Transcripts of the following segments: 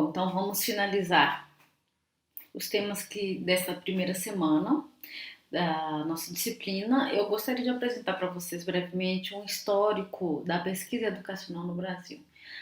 Bom, então vamos finalizar os temas dessa primeira semana da nossa disciplina. Eu gostaria de apresentar para vocês brevemente um histórico da pesquisa educacional no Brasil.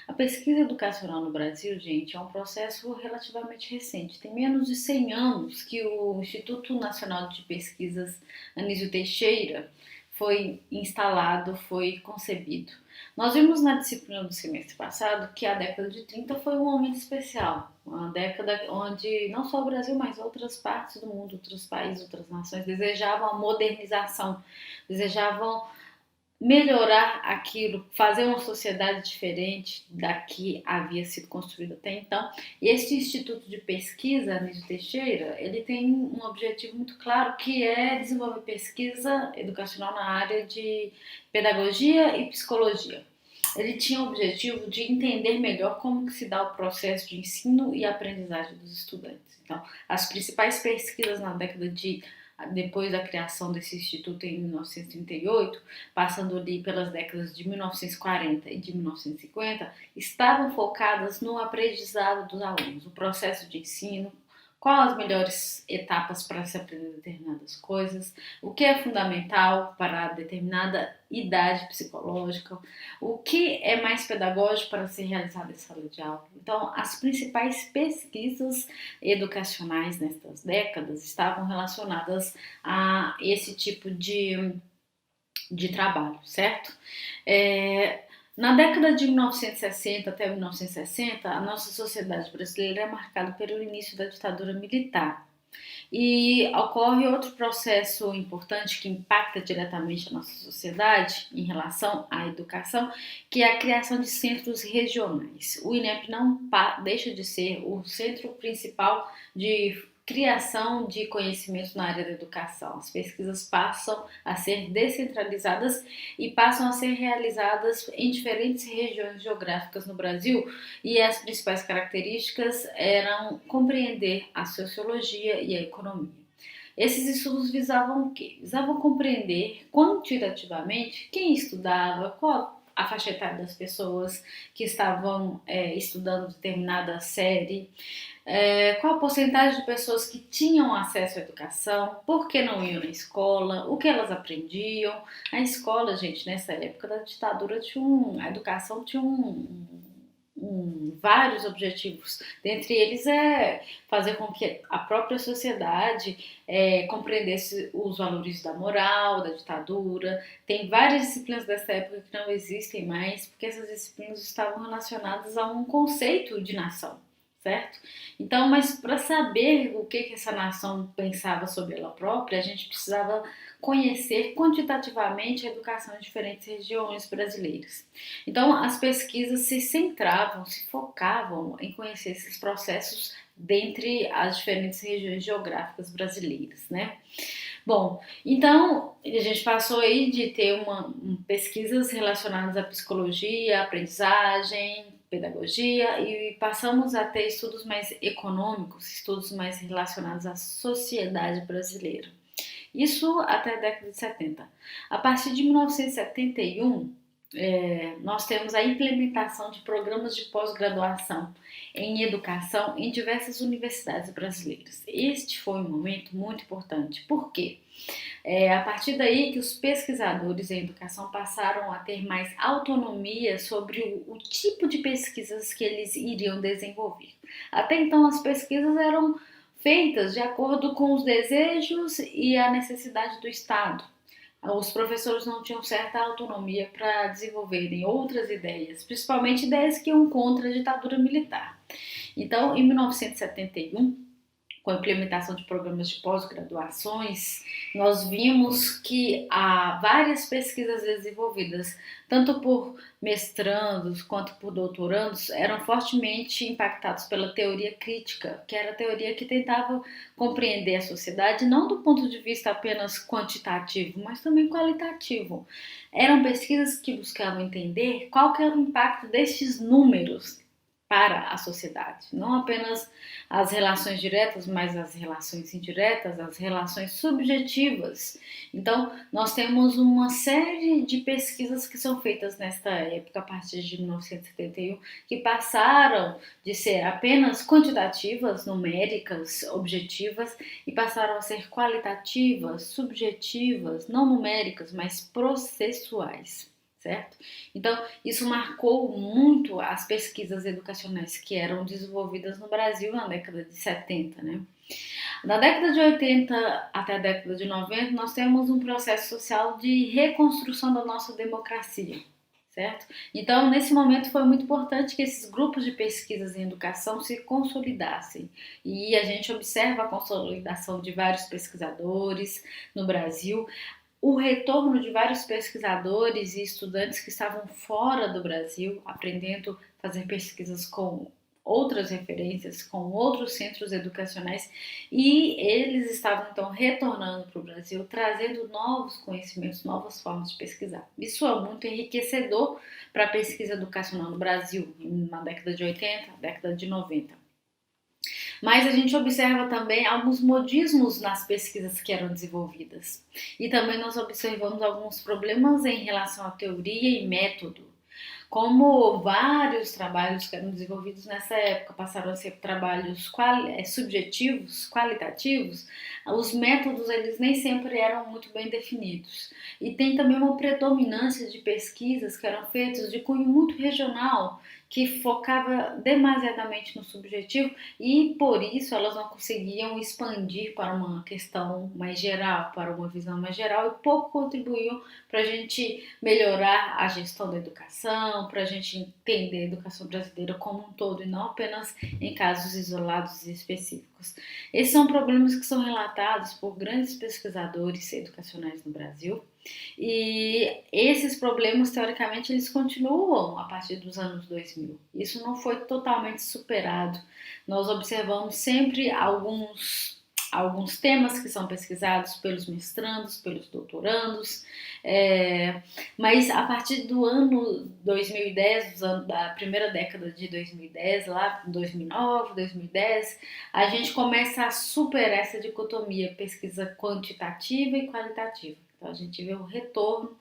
A pesquisa educacional no Brasil, gente, é um processo relativamente recente. Tem menos de 100 anos que o Instituto Nacional de Pesquisas Anísio Teixeira foi instalado, foi concebido. Nós vimos na disciplina do semestre passado que a década de 30 foi um momento especial, uma década onde não só o Brasil, mas outras partes do mundo, outros países, outras nações desejavam a modernização, desejavam melhorar aquilo, fazer uma sociedade diferente da que havia sido construída até então. E este Instituto de Pesquisa, Anísio Teixeira, ele tem um objetivo muito claro, que é desenvolver pesquisa educacional na área de pedagogia e psicologia. Ele tinha o objetivo de entender melhor como que se dá o processo de ensino e aprendizagem dos estudantes. Então, as principais pesquisas na década de depois da criação desse instituto em 1938, passando ali pelas décadas de 1940 e de 1950, estavam focadas no aprendizado dos alunos, o processo de ensino, quais as melhores etapas para se aprender determinadas coisas, o que é fundamental para determinada idade psicológica, o que é mais pedagógico para ser realizado em sala de aula. Então, as principais pesquisas educacionais nestas décadas estavam relacionadas a esse tipo de trabalho, certo? Na década de 1960 até 1960, a nossa sociedade brasileira é marcada pelo início da ditadura militar. E ocorre outro processo importante que impacta diretamente a nossa sociedade em relação à educação, que é a criação de centros regionais. O INEP não deixa de ser o centro principal de criação de conhecimentos na área da educação. As pesquisas passam a ser descentralizadas e passam a ser realizadas em diferentes regiões geográficas no Brasil, e as principais características eram compreender a sociologia e a economia. Esses estudos visavam o quê? Visavam compreender quantitativamente quem estudava, qual a faixa etária das pessoas que estavam estudando determinada série, qual a porcentagem de pessoas que tinham acesso à educação, por que não iam na escola, o que elas aprendiam. A escola, gente, nessa época da ditadura, a educação tinha vários objetivos. Dentre eles é fazer com que a própria sociedade compreendesse os valores da moral, da ditadura. Tem várias disciplinas dessa época que não existem mais, porque essas disciplinas estavam relacionadas a um conceito de nação, certo? Então, mas para saber o que essa nação pensava sobre ela própria, a gente precisava conhecer quantitativamente a educação em diferentes regiões brasileiras. Então, as pesquisas se centravam, se focavam em conhecer esses processos dentre as diferentes regiões geográficas brasileiras, né? Bom, então a gente passou aí de ter pesquisas relacionadas à psicologia, aprendizagem, pedagogia, e passamos a ter estudos mais econômicos, estudos mais relacionados à sociedade brasileira. Isso até a década de 70. A partir de 1971, nós temos a implementação de programas de pós-graduação em educação em diversas universidades brasileiras. Este foi um momento muito importante. Por quê? A partir daí que os pesquisadores em educação passaram a ter mais autonomia sobre o tipo de pesquisas que eles iriam desenvolver. Até então, as pesquisas eram feitas de acordo com os desejos e a necessidade do Estado. Os professores não tinham certa autonomia para desenvolverem outras ideias, principalmente ideias que iam contra a ditadura militar. Então, em 1971, com a implementação de programas de pós-graduações, nós vimos que há várias pesquisas desenvolvidas, tanto por mestrandos quanto por doutorandos, eram fortemente impactados pela teoria crítica, que era a teoria que tentava compreender a sociedade não do ponto de vista apenas quantitativo, mas também qualitativo. Eram pesquisas que buscavam entender qual que era o impacto destes números para a sociedade. Não apenas as relações diretas, mas as relações indiretas, as relações subjetivas. Então, nós temos uma série de pesquisas que são feitas nesta época, a partir de 1971, que passaram de ser apenas quantitativas, numéricas, objetivas, e passaram a ser qualitativas, subjetivas, não numéricas, mas processuais, certo? Então, isso marcou muito as pesquisas educacionais que eram desenvolvidas no Brasil na década de 70, né? Da década de 80 até a década de 90, nós temos um processo social de reconstrução da nossa democracia, certo? Então, nesse momento foi muito importante que esses grupos de pesquisas em educação se consolidassem. E a gente observa a consolidação de vários pesquisadores no Brasil, o retorno de vários pesquisadores e estudantes que estavam fora do Brasil, aprendendo a fazer pesquisas com outras referências, com outros centros educacionais, e eles estavam então retornando para o Brasil, trazendo novos conhecimentos, novas formas de pesquisar. Isso é muito enriquecedor para a pesquisa educacional no Brasil, na década de 80, década de 90. Mas a gente observa também alguns modismos nas pesquisas que eram desenvolvidas. E também nós observamos alguns problemas em relação à teoria e método. Como vários trabalhos que eram desenvolvidos nessa época passaram a ser trabalhos subjetivos, qualitativos, os métodos eles nem sempre eram muito bem definidos. E tem também uma predominância de pesquisas que eram feitas de cunho muito regional, que focava demasiadamente no subjetivo e por isso elas não conseguiam expandir para uma questão mais geral, para uma visão mais geral e pouco contribuíam para a gente melhorar a gestão da educação, para a gente entender a educação brasileira como um todo e não apenas em casos isolados e específicos. Esses são problemas que são relatados por grandes pesquisadores educacionais no Brasil. E esses problemas, teoricamente, eles continuam a partir dos anos 2000. Isso não foi totalmente superado. Nós observamos sempre alguns temas que são pesquisados pelos mestrandos, pelos doutorandos, mas a partir do ano 2010, da primeira década de 2010, lá 2009, 2010, a gente começa a superar essa dicotomia pesquisa quantitativa e qualitativa. Então a gente vê o retorno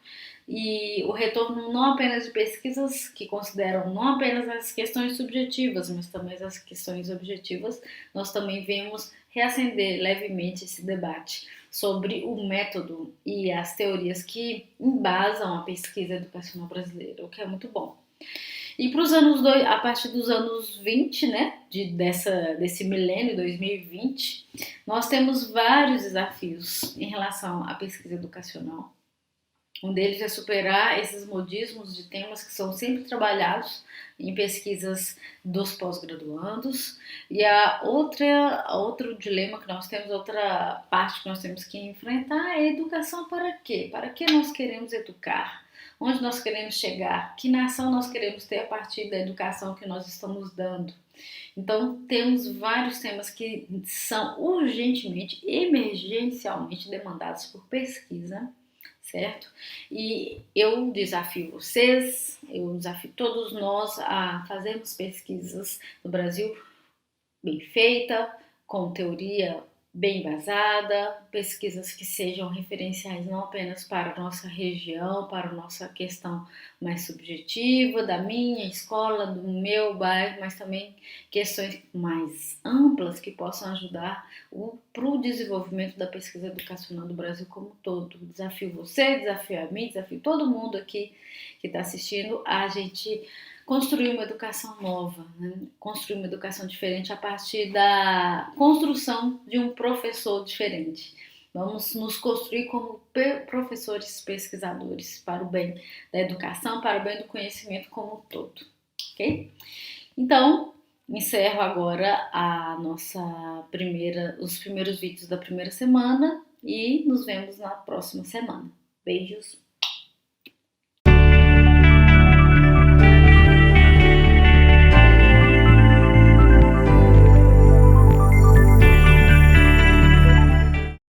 e o retorno não apenas de pesquisas que consideram não apenas as questões subjetivas, mas também as questões objetivas. Nós também vemos reacender levemente esse debate sobre o método e as teorias que embasam a pesquisa educacional brasileira, o que é muito bom. E para os anos a partir dos anos 20, né, desse milênio 2020, nós temos vários desafios em relação à pesquisa educacional. Um deles é superar esses modismos de temas que são sempre trabalhados em pesquisas dos pós-graduandos. E outro dilema que nós temos, outra parte que nós temos que enfrentar é a educação para quê? Para que nós queremos educar? Onde nós queremos chegar? Que nação nós queremos ter a partir da educação que nós estamos dando? Então, temos vários temas que são urgentemente, emergencialmente demandados por pesquisa, certo? E eu desafio vocês, eu desafio todos nós a fazermos pesquisas no Brasil bem feita, com teoria bem embasada, pesquisas que sejam referenciais não apenas para a nossa região, para a nossa questão mais subjetiva, da minha escola, do meu bairro, mas também questões mais amplas que possam ajudar para o desenvolvimento da pesquisa educacional do Brasil como um todo. Desafio você, desafio a mim, desafio todo mundo aqui que está assistindo a gente construir uma educação nova, né? Construir uma educação diferente a partir da construção de um professor diferente. Vamos nos construir como professores pesquisadores para o bem da educação, para o bem do conhecimento como um todo, ok? Então, encerro agora os primeiros vídeos da primeira semana e nos vemos na próxima semana. Beijos!